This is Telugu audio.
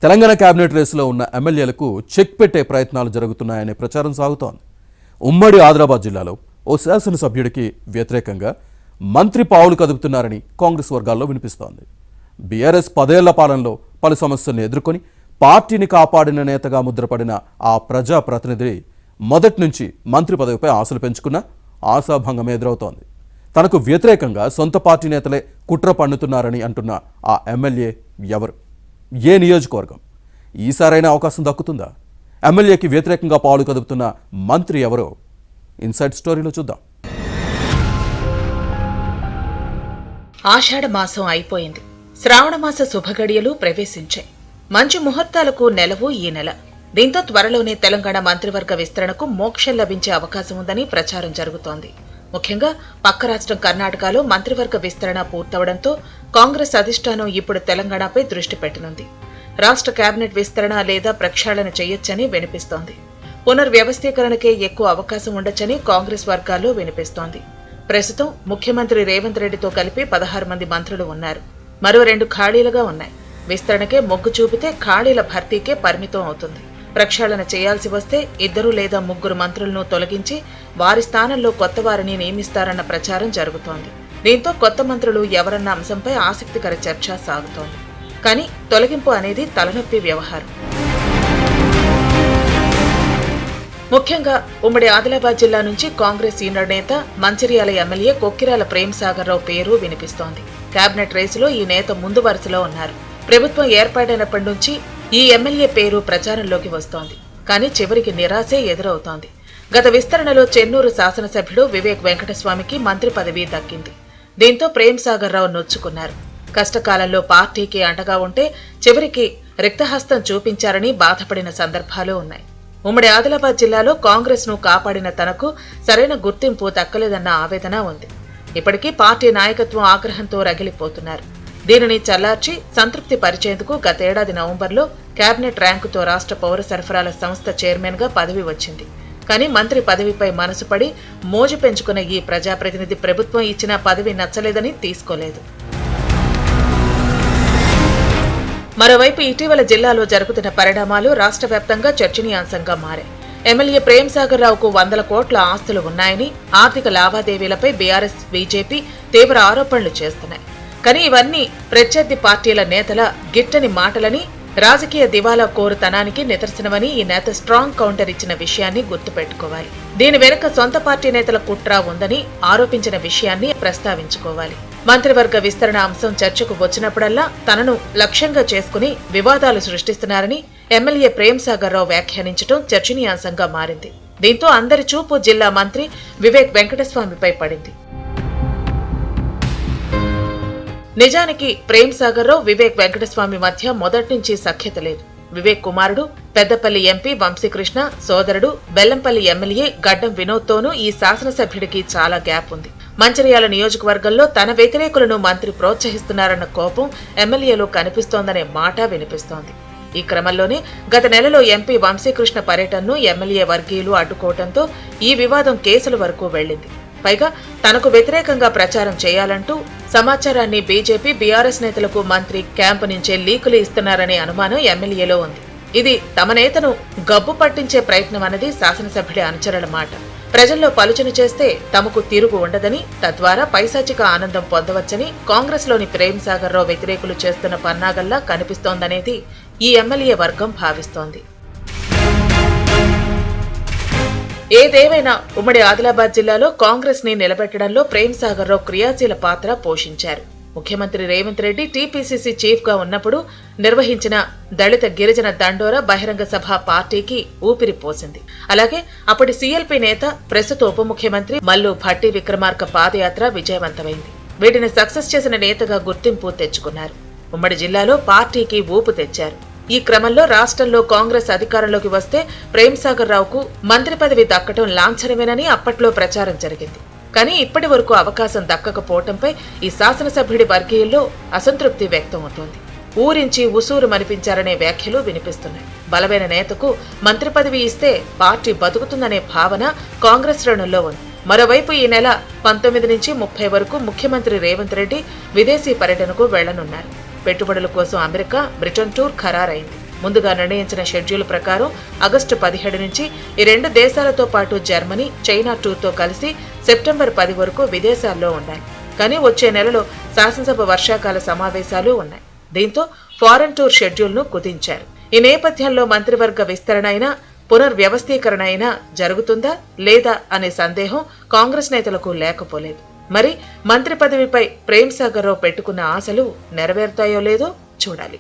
తెలంగాణ కేబినెట్ రేసులో ఉన్న ఎమ్మెల్యేలకు చెక్ పెట్టే ప్రయత్నాలు జరుగుతున్నాయనే ప్రచారం సాగుతోంది. ఉమ్మడి ఆదిలాబాద్ జిల్లాలో ఓ శాసనసభ్యుడికి వ్యతిరేకంగా మంత్రి పావులు కదుపుతున్నారని కాంగ్రెస్ వర్గాల్లో వినిపిస్తోంది. బీఆర్ఎస్ 10 ఏళ్ల పాలనలో పలు సమస్యలను ఎదుర్కొని పార్టీని కాపాడిన నేతగా ముద్రపడిన ఆ ప్రజాప్రతినిధి మొదటి నుంచి మంత్రి పదవిపై ఆశలు పెంచుకున్న ఆశాభంగం ఎదురవుతోంది. తనకు వ్యతిరేకంగా సొంత పార్టీ నేతలే కుట్ర పన్నుతున్నారని అంటున్న ఆ ఎమ్మెల్యే ఎవరు? ఏ నియోజకవర్గం? ఈసారైనా అవకాశం దక్కుతుందా? ఎమ్మెల్యేకి వ్యతిరేకంగా పావులు కదుపుతున్న మంత్రి ఎవరో ఇన్సైడ్ స్టోరీలో చూద్దాం. ఆషాఢ మాసం అయిపోయింది. శ్రావణ మాస శుభగడియలు ప్రవేశించాయి. మంచి ముహూర్తాలకు నెలవు ఈ నెల. దీంతో త్వరలోనే తెలంగాణ మంత్రివర్గ విస్తరణకు మోక్షం లభించే అవకాశం ఉందని ప్రచారం జరుగుతోంది. ముఖ్యంగా పక్క రాష్ట్రం కర్ణాటకలో మంత్రివర్గ విస్తరణ పూర్తవడంతో కాంగ్రెస్ అధిష్టానం ఇప్పుడు తెలంగాణపై దృష్టి పెట్టనుంది. రాష్ట్ర కేబినెట్ విస్తరణ లేదా ప్రక్షాళన చేయొచ్చని వినిపిస్తోంది. పునర్వ్యవస్థీకరణకే ఎక్కువ అవకాశం ఉండొచ్చని కాంగ్రెస్ వర్గాల్లో వినిపిస్తోంది. ప్రస్తుతం ముఖ్యమంత్రి రేవంత్ రెడ్డితో కలిపి 16 మంది మంత్రులు ఉన్నారు. మరో 2 ఖాళీలుగా ఉన్నాయి. విస్తరణకే మొగ్గు చూపితే ఖాళీల భర్తీకే పరిమితం అవుతుంది. ప్రక్షాళన చేయాల్సి వస్తే 2 లేదా 3 మంత్రులను తొలగించి వారి స్థానంలో కొత్త వారిని నియమిస్తారన్న ప్రచారం జరుగుతోంది. దీంతో కొత్త మంత్రులు ఎవరన్న అంశంపై ఆసక్తికర చర్చ సాగుతోంది. కానీ తొలగింపు అనేది తలనొప్పి వ్యవహారం. ముఖ్యంగా ఉమ్మడి ఆదిలాబాద్ జిల్లా నుంచి కాంగ్రెస్ సీనియర్ నేత మంచిర్యాల ఎమ్మెల్యే కొక్కిరాల ప్రేమ్సాగర్ రావు పేరు వినిపిస్తోంది. కేబినెట్ రేసులో ఈ నేత ముందు వరుసలో ఉన్నారు. ప్రభుత్వం ఏర్పాటైనప్పటి నుంచి ఈ ఎమ్మెల్యే పేరు ప్రచారంలోకి వస్తోంది. కానీ చివరికి నిరాశే ఎదురవుతోంది. గత విస్తరణలో చెన్నూరు శాసనసభ్యుడు వివేక్ వెంకటస్వామికి మంత్రి పదవి దక్కింది. దీంతో ప్రేమ్సాగర్ రావు నొచ్చుకున్నారు. కష్టకాలంలో పార్టీకి అండగా ఉంటే చివరికి రిక్తహస్తం చూపించారని బాధపడిన సందర్భాలు ఉన్నాయి. ఉమ్మడి ఆదిలాబాద్ జిల్లాలో కాంగ్రెస్ ను కాపాడిన తనకు సరైన గుర్తింపు దక్కలేదన్న ఆవేదన ఉంది. ఇప్పటికీ పార్టీ నాయకత్వం ఆగ్రహంతో రగిలిపోతున్నారు. దీనిని చల్లార్చి సంతృప్తి పరిచేందుకు గతేడాది నవంబర్లో కేబినెట్ ర్యాంకుతో రాష్ట్ర పౌర సరఫరాల సంస్థ చైర్మన్ గా పదవి వచ్చింది. కానీ మంత్రి పదవిపై మనసు పడి మోజు పెంచుకున్న ఈ ప్రజాప్రతినిధి ప్రభుత్వం ఇచ్చిన పదవి నచ్చలేదని తీసుకోలేదు. మరోవైపు ఇటీవల జిల్లాలో జరుగుతున్న పరిణామాలు రాష్ట్ర వ్యాప్తంగా చర్చనీయాంశంగా మారాయి. ఎమ్మెల్యే ప్రేమ్సాగర్ రావుకు 100 కోట్ల ఆస్తులు ఉన్నాయని, ఆర్థిక లావాదేవీలపై బీఆర్ఎస్, బీజేపీ తీవ్ర ఆరోపణలు చేస్తున్నాయి. కానీ ఇవన్నీ ప్రత్యర్థి పార్టీల నేతల గిట్టని మాటలని, రాజకీయ దివాలా కోరుతనానికి నిదర్శనమని ఈ నేత స్ట్రాంగ్ కౌంటర్ ఇచ్చిన విషయాన్ని గుర్తుపెట్టుకోవాలి. దీని వెనుక సొంత పార్టీ నేతల కుట్ర ఉందని ఆరోపించిన విషయాన్ని ప్రస్తావించుకోవాలి. మంత్రివర్గ విస్తరణ అంశం చర్చకు వచ్చినప్పుడల్లా తనను లక్ష్యంగా చేసుకుని వివాదాలు సృష్టిస్తున్నారని ఎమ్మెల్యే ప్రేమ్సాగర్ రావు వ్యాఖ్యానించడం చర్చనీయాంశంగా మారింది. దీంతో అందరి చూపు జిల్లా మంత్రి వివేక్ వెంకటస్వామిపై పడింది. నిజానికి ప్రేమ్సాగర్ రావు, వివేక్ వెంకటస్వామి మధ్య మొదటి నుంచి సఖ్యత లేదు. వివేక్ కుమారుడు పెద్దపల్లి ఎంపీ వంశీకృష్ణ, సోదరుడు బెల్లంపల్లి ఎమ్మెల్యే గడ్డం వినోద్ తోనూ ఈ శాసనసభ్యుడికి చాలా గ్యాప్ ఉంది. మంచిర్యాల నియోజకవర్గంలో తన వ్యతిరేకులను మంత్రి ప్రోత్సహిస్తున్నారన్న కోపం ఎమ్మెల్యేలో కనిపిస్తోందనే మాట వినిపిస్తోంది. ఈ క్రమంలోనే గత నెలలో ఎంపీ వంశీకృష్ణ పర్యటనను ఎమ్మెల్యే వర్గీయులు అడ్డుకోవడంతో ఈ వివాదం కేసుల వరకు వెళ్లింది. పైగా తనకు వ్యతిరేకంగా ప్రచారం చేయాలంటూ సమాచారాన్ని బీజేపీ, బీఆర్ఎస్ నేతలకు మంత్రి క్యాంపు నుంచే లీకులు ఇస్తున్నారనే అనుమానం ఎమ్మెల్యేలో ఉంది. ఇది తమ నేతను గబ్బు పట్టించే ప్రయత్నం అన్నది శాసనసభ్యుడి అనుచరుల మాట. ప్రజల్లో పలుచన చేస్తే తమకు తిరుగు ఉండదని, తద్వారా పైశాచిక ఆనందం పొందవచ్చని కాంగ్రెస్లోని ప్రేమ్సాగర్ రావు వ్యతిరేకులు చేస్తున్న పన్నాగల్లా కనిపిస్తోందనేది ఈ ఎమ్మెల్యే వర్గం భావిస్తోంది. ఏదేవైనా ఉమ్మడి ఆదిలాబాద్ జిల్లాలో కాంగ్రెస్ ని నిలబెట్టడంలో ప్రేమ్సాగర్ రావు క్రియాశీల పాత్ర పోషించారు. ముఖ్యమంత్రి రేవంత్ రెడ్డి టీపీసీసీ చీఫ్ గా ఉన్నప్పుడు నిర్వహించిన దళిత గిరిజన దండోరా బహిరంగ సభ పార్టీకి ఊపిరి పోసింది. అలాగే అప్పటి సీఎల్పీ నేత, ప్రస్తుత ఉప ముఖ్యమంత్రి మల్లు భట్టి విక్రమార్క పాదయాత్ర విజయవంతమైంది. వీటిని సక్సెస్ చేసిన నేతగా గుర్తింపు తెచ్చుకున్నారు. ఉమ్మడి జిల్లాలో పార్టీకి ఊపు తెచ్చారు. ఈ క్రమంలో రాష్ట్రంలో కాంగ్రెస్ అధికారంలోకి వస్తే ప్రేమ్సాగర్ రావుకు మంత్రి పదవి దక్కడం లాంఛనమేనని అప్పట్లో ప్రచారం జరిగింది. కానీ ఇప్పటి వరకు అవకాశం దక్కకపోవడంపై ఈ శాసనసభ్యుడి వర్గీయుల్లో అసంతృప్తి వ్యక్తమవుతోంది. ఊరించి ఉసూరు మనిపించారనే వ్యాఖ్యలు వినిపిస్తున్నాయి. బలమైన నేతకు మంత్రి పదవి ఇస్తే పార్టీ బతుకుతుందనే భావన కాంగ్రెస్ శ్రేణుల్లో ఉంది. మరోవైపు ఈ నెల 19 నుంచి 30 వరకు ముఖ్యమంత్రి రేవంత్ రెడ్డి విదేశీ పర్యటనకు వెళ్లనున్నారు. పెట్టుబడుల కోసం అమెరికా, బ్రిటన్ టూర్ ఖరారైంది. ముందుగా నిర్ణయించిన షెడ్యూల్ ప్రకారం ఆగస్టు 17 నుంచి ఈ 2 దేశాలతో పాటు జర్మనీ, చైనా టూర్తో కలిసి సెప్టెంబర్ 10 వరకు విదేశాల్లో ఉండాలి. కానీ వచ్చే నెలలో శాసనసభ వర్షాకాల సమావేశాలు ఉన్నాయి. దీంతో ఫారెన్ టూర్ షెడ్యూల్ను కుదించారు. ఈ నేపథ్యంలో మంత్రివర్గ విస్తరణ అయినా పునర్వ్యవస్థీకరణ అయినా జరుగుతుందా లేదా అనే సందేహం కాంగ్రెస్ నేతలకు లేకపోలేదు. మరి మంత్రి పదవిపై ప్రేమ్ సాగర్ రావు పెట్టుకున్న ఆశలు నెరవేరుతాయో లేదో చూడాలి.